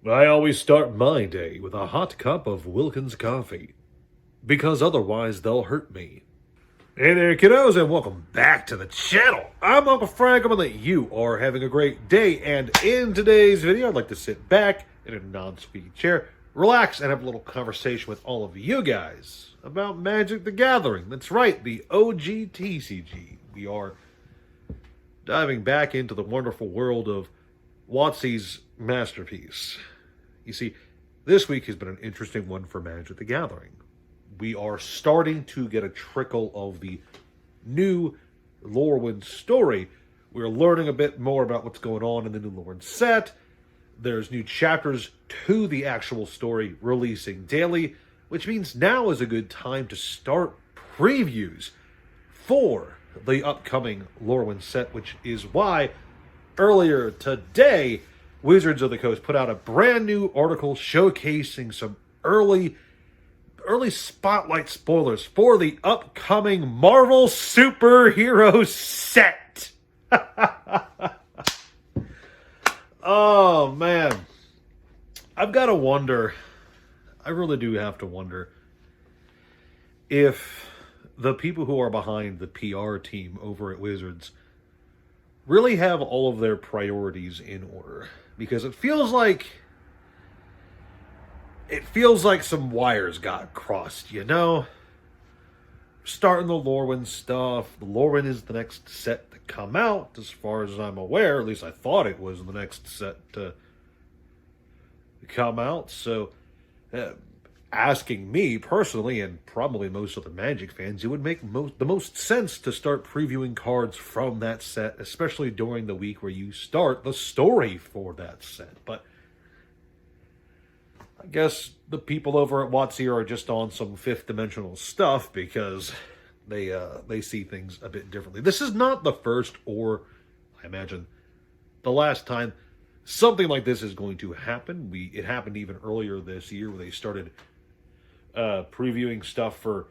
I always start my day with a hot cup of Wilkins coffee, because otherwise they'll hurt me. Hey there, kiddos, and welcome back to the channel. I'm Uncle Frank. I'm that you are having a great day, and in today's video, I'd like to sit back in a non-squeaky chair, relax, and have a little conversation with all of you guys about Magic the Gathering. That's right, the OG TCG. We are diving back into the wonderful world of WotC's masterpiece. You see, this week has been an interesting one for Magic the Gathering. We are starting to get a trickle of the new Lorwyn story. We're learning a bit more about what's going on in the new Lorwyn set. There's new chapters to the actual story releasing daily, which means now is a good time to start previews for the upcoming Lorwyn set, which is why earlier today, Wizards of the Coast put out a brand new article showcasing some early spotlight spoilers for the upcoming Marvel superhero set. Oh man, I've got to wonder, I really do have to wonder if the people who are behind the PR team over at Wizards really have all of their priorities in order, because it feels like some wires got crossed, you know? Starting the Lorwyn stuff. The Lorwyn is the next set to come out, as far as I'm aware. At least I thought it was the next set to come out. So, asking me personally, and probably most of the Magic fans, it would make the most sense to start previewing cards from that set, especially during the week where you start the story for that set. But I guess the people over at WotC are just on some fifth dimensional stuff, because they see things a bit differently. This is not the first, or I imagine the last time something like this is going to happen. It happened even earlier this year, where they started previewing stuff for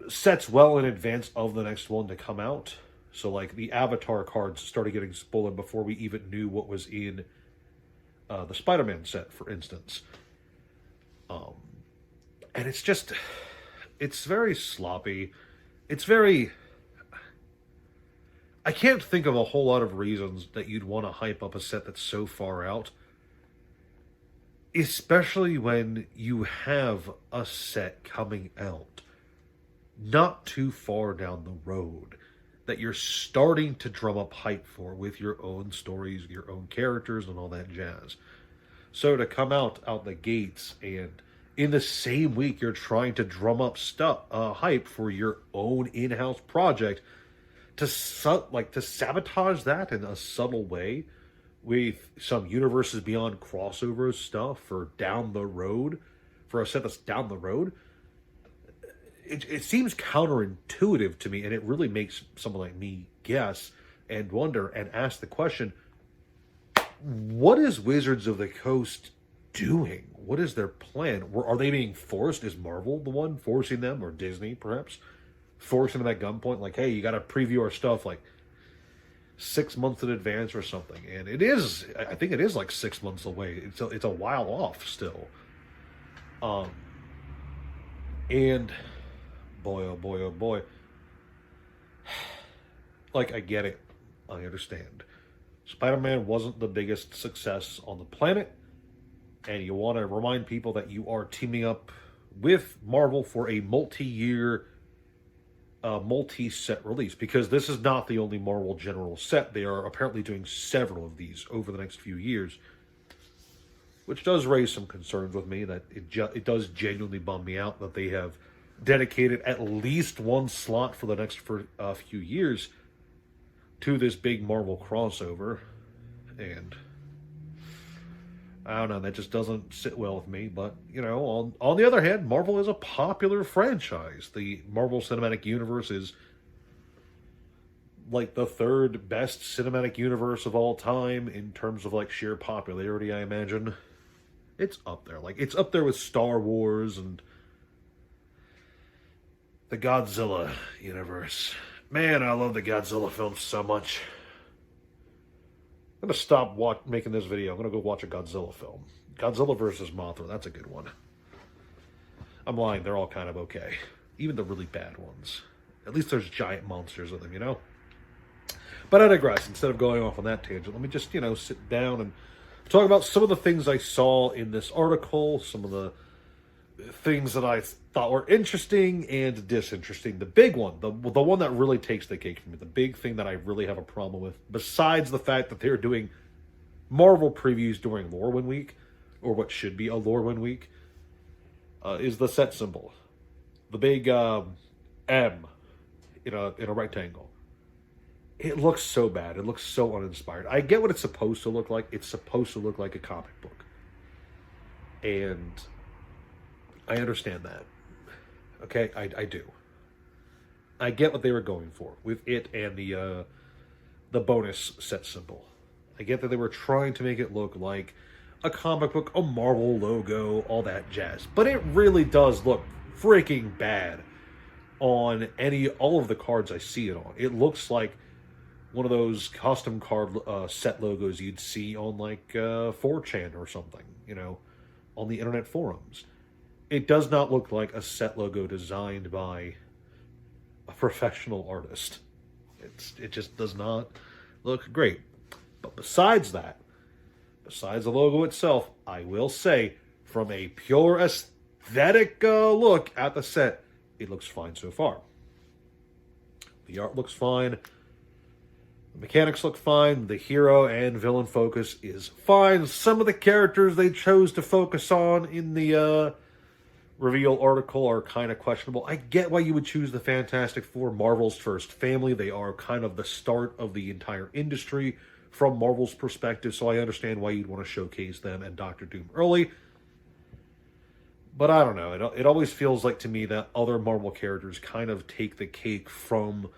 sets well in advance of the next one to come out. So like the Avatar cards started getting spoiled before we even knew what was in the Spider-Man set, for instance. And it's very sloppy. I can't think of a whole lot of reasons that you'd want to hype up a set that's so far out, especially when you have a set coming out not too far down the road that you're starting to drum up hype for, with your own stories, your own characters, and all that jazz. So to come out the gates, and in the same week you're trying to drum up hype for your own in-house project, to sabotage that in a subtle way with some Universes Beyond crossover stuff for down the road, for a set that's down the road, it seems counterintuitive to me, and it really makes someone like me guess and wonder and ask the question, what is Wizards of the Coast doing? What is their plan? Are they being forced? Is Marvel the one forcing them, or Disney perhaps forcing them at gunpoint? Like, hey, you got to preview our stuff like 6 months in advance or something. And I think it is like 6 months away. It's a while off still. And boy, oh boy, oh boy. Like, I get it. I understand. Spider-Man wasn't the biggest success on the planet, and you want to remind people that you are teaming up with Marvel for a multi-year, multi-set release, because this is not the only Marvel General set. They are apparently doing several of these over the next few years, which does raise some concerns with me. That it does genuinely bum me out that they have dedicated at least one slot for the next few years to this big Marvel crossover. And I don't know, that just doesn't sit well with me. But, you know, on the other hand, Marvel is a popular franchise. The Marvel Cinematic Universe is like the third best cinematic universe of all time in terms of like sheer popularity, I imagine. It's up there. Like, it's up there with Star Wars and the Godzilla universe. Man, I love the Godzilla films so much. I'm going to stop making this video. I'm going to go watch a Godzilla film. Godzilla versus Mothra, that's a good one. I'm lying, they're all kind of okay. Even the really bad ones. At least there's giant monsters in them, you know? But I digress. Instead of going off on that tangent, let me just, sit down and talk about some of the things I saw in this article, some of the things that I thought were interesting and disinteresting. The big one, the one that really takes the cake for me, the big thing that I really have a problem with, besides the fact that they're doing Marvel previews during Lorwyn Week, or what should be a Lorwyn Week, is the set symbol. The big M in a rectangle. It looks so bad. It looks so uninspired. I get what it's supposed to look like. It's supposed to look like a comic book. And I understand that. Okay, I do. I get what they were going for with it and the bonus set symbol. I get that they were trying to make it look like a comic book, a Marvel logo, all that jazz. But it really does look freaking bad on all of the cards I see it on. It looks like one of those custom card set logos you'd see on like 4chan or something, on the internet forums. It does not look like a set logo designed by a professional artist. It just does not look great. But besides that, besides the logo itself, I will say, from a pure aesthetic look at the set, it looks fine so far. The art looks fine. The mechanics look fine. The hero and villain focus is fine. Some of the characters they chose to focus on in the reveal article are kind of questionable. I get why you would choose the Fantastic Four, Marvel's first family. They are kind of the start of the entire industry from Marvel's perspective, so I understand why you'd want to showcase them and Doctor Doom early. But I don't know. It always feels like to me that other Marvel characters kind of take the cake from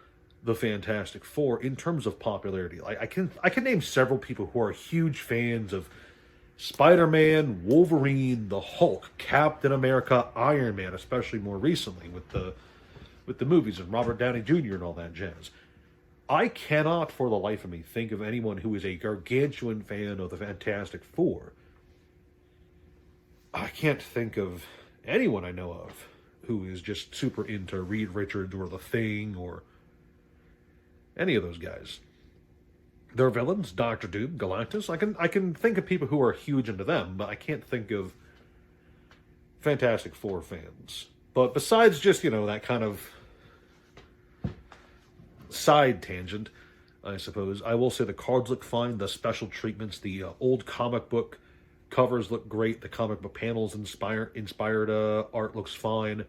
the Fantastic Four in terms of popularity. I can name several people who are huge fans of Spider-Man, Wolverine, the Hulk, Captain America, Iron Man, especially more recently with the movies and Robert Downey Jr. and all that jazz. I cannot for the life of me think of anyone who is a gargantuan fan of the Fantastic Four. I can't think of anyone I know of who is just super into Reed Richards or The Thing or any of those guys. Their villains, Doctor Doom, Galactus, I can think of people who are huge into them, but I can't think of Fantastic Four fans. But besides just, that kind of side tangent, I suppose, I will say the cards look fine, the special treatments, the old comic book covers look great, the comic book panels inspired art looks fine.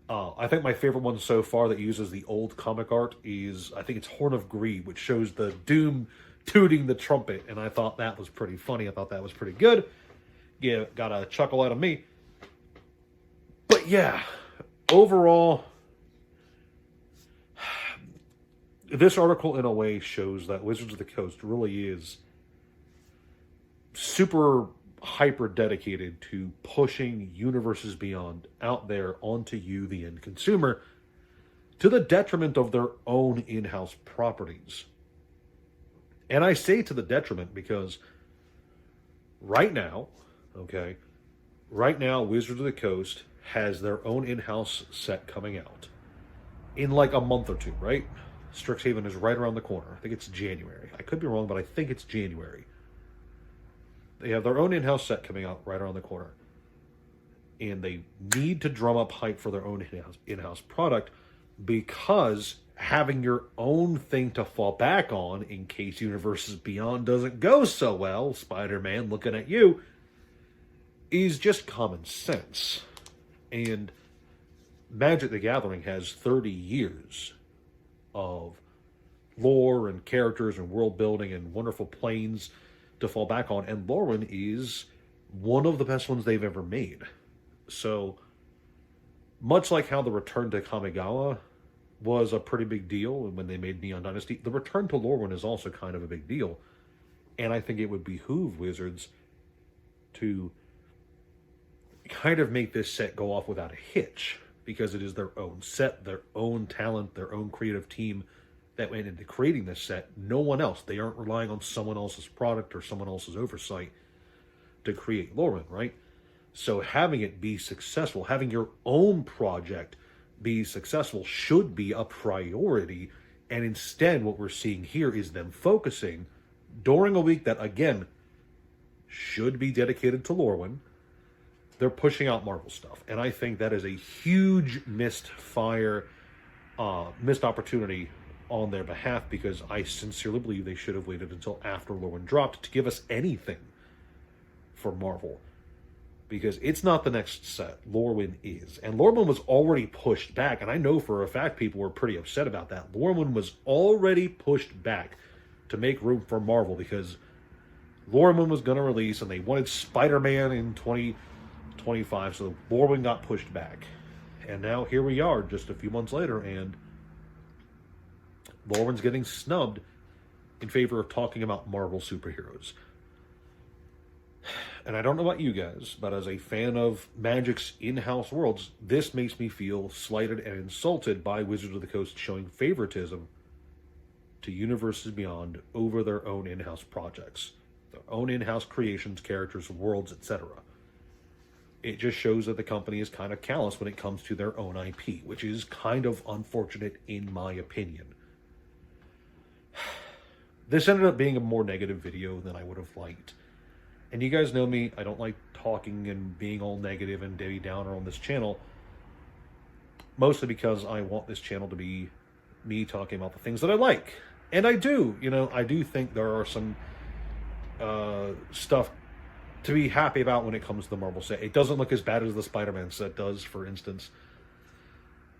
I think my favorite one so far that uses the old comic art is, I think it's Horn of Greed, which shows the Doom tooting the trumpet, and I thought that was pretty funny. I thought that was pretty good. Yeah, got a chuckle out of me. But yeah, overall, this article in a way shows that Wizards of the Coast really is super hyper dedicated to pushing Universes Beyond out there onto you, the end consumer, to the detriment of their own in-house properties. And I say to the detriment because right now, Wizards of the Coast has their own in-house set coming out in like a month or two, right? Strixhaven is right around the corner. I think it's January. I could be wrong, but I think it's January. They have their own in-house set coming out right around the corner. And they need to drum up hype for their own in-house product because having your own thing to fall back on in case Universes Beyond doesn't go so well, Spider-Man looking at you, is just common sense. And Magic the Gathering has 30 years of lore and characters and world building and wonderful planes to fall back on, and Lorwyn is one of the best ones they've ever made. So, much like how the return to Kamigawa was a pretty big deal when they made Neon Dynasty, the return to Lorwyn is also kind of a big deal. And I think it would behoove Wizards to kind of make this set go off without a hitch, because it is their own set, their own talent, their own creative team that went into creating this set. No one else. They aren't relying on someone else's product or someone else's oversight to create Lorwyn, right? So having it be successful, having your own project be successful should be a priority. And instead, what we're seeing here is them focusing during a week that, again, should be dedicated to Lorwyn. They're pushing out Marvel stuff. And I think that is a huge missed opportunity on their behalf, because I sincerely believe they should have waited until after Lorwyn dropped to give us anything for Marvel. Because it's not the next set. Lorwyn is. And Lorwyn was already pushed back. And I know for a fact people were pretty upset about that. Lorwyn was already pushed back to make room for Marvel, because Lorwyn was going to release and they wanted Spider-Man in 2025. So Lorwyn got pushed back. And now here we are just a few months later, and Lorwyn's getting snubbed in favor of talking about Marvel superheroes. And I don't know about you guys, but as a fan of Magic's in-house worlds, this makes me feel slighted and insulted by Wizards of the Coast showing favoritism to Universes Beyond over their own in-house projects, their own in-house creations, characters, worlds, etc. It just shows that the company is kind of callous when it comes to their own IP, which is kind of unfortunate in my opinion. This ended up being a more negative video than I would have liked. And you guys know me, I don't like talking and being all negative and Debbie Downer on this channel. Mostly because I want this channel to be me talking about the things that I like. And I do, I do think there are some stuff to be happy about when it comes to the Marvel set. It doesn't look as bad as the Spider-Man set does, for instance.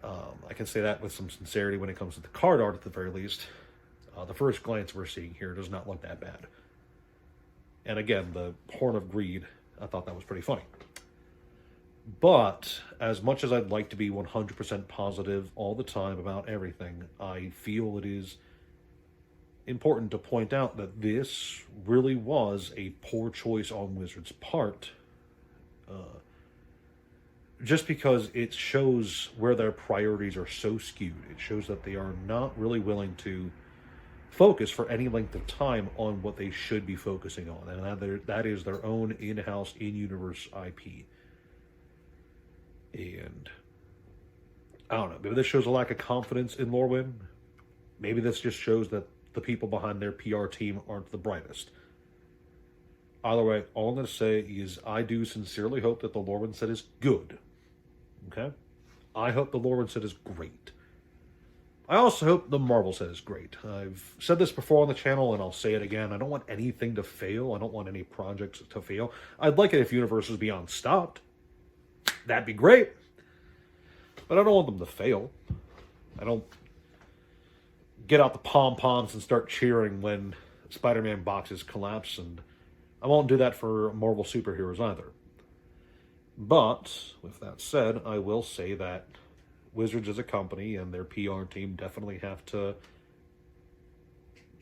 I can say that with some sincerity when it comes to the card art at the very least. The first glance we're seeing here does not look that bad. And again, the Horn of Greed, I thought that was pretty funny. But as much as I'd like to be 100% positive all the time about everything, I feel it is important to point out that this really was a poor choice on Wizards' part. Just because it shows where their priorities are so skewed. It shows that they are not really willing to focus for any length of time on what they should be focusing on, and that is their own in-house, in-universe IP. And I don't know, maybe this shows a lack of confidence in Lorwyn. Maybe this just shows that the people behind their PR team aren't the brightest. Either way, all I'm going to say is I do sincerely hope that the Lorwyn set is good. Okay? I hope the Lorwyn set is great. I also hope the Marvel set is great. I've said this before on the channel, and I'll say it again. I don't want anything to fail. I don't want any projects to fail. I'd like it if Universes Beyond stopped. That'd be great. But I don't want them to fail. I don't get out the pom-poms and start cheering when Spider-Man boxes collapse, and I won't do that for Marvel superheroes either. But, with that said, I will say that Wizards as a company and their PR team definitely have to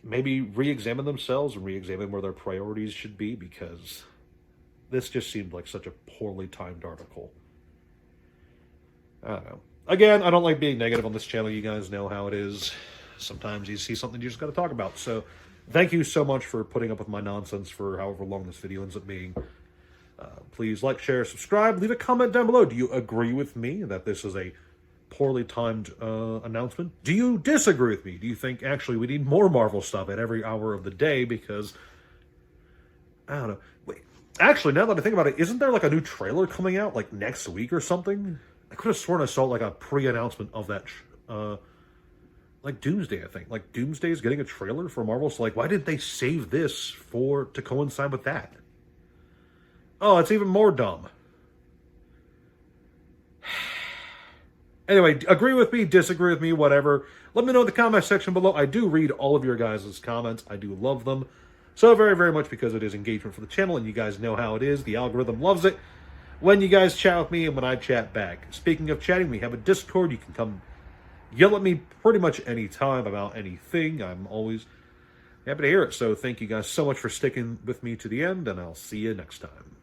maybe re-examine themselves and re-examine where their priorities should be, because this just seemed like such a poorly timed article. I don't know. Again, I don't like being negative on this channel. You guys know how it is. Sometimes you see something you just got to talk about. So thank you so much for putting up with my nonsense for however long this video ends up being. Please like, share, subscribe. Leave a comment down below. Do you agree with me that this is a poorly timed announcement? Do you disagree with me? Do you think actually we need more Marvel stuff at every hour of the day? Because I don't know. Wait, actually, now that I think about it, isn't there like a new trailer coming out like next week or something? I could have sworn I saw like a pre-announcement of that like Doomsday, I think. Like Doomsday is getting a trailer for Marvel, so like why didn't they save this to coincide with that? Oh, it's even more dumb. Anyway, agree with me, disagree with me, whatever. Let me know in the comment section below. I do read all of your guys' comments. I do love them so very, very much, because it is engagement for the channel, and you guys know how it is. The algorithm loves it when you guys chat with me and when I chat back. Speaking of chatting, we have a Discord. You can come yell at me pretty much any time about anything. I'm always happy to hear it. So thank you guys so much for sticking with me to the end, and I'll see you next time.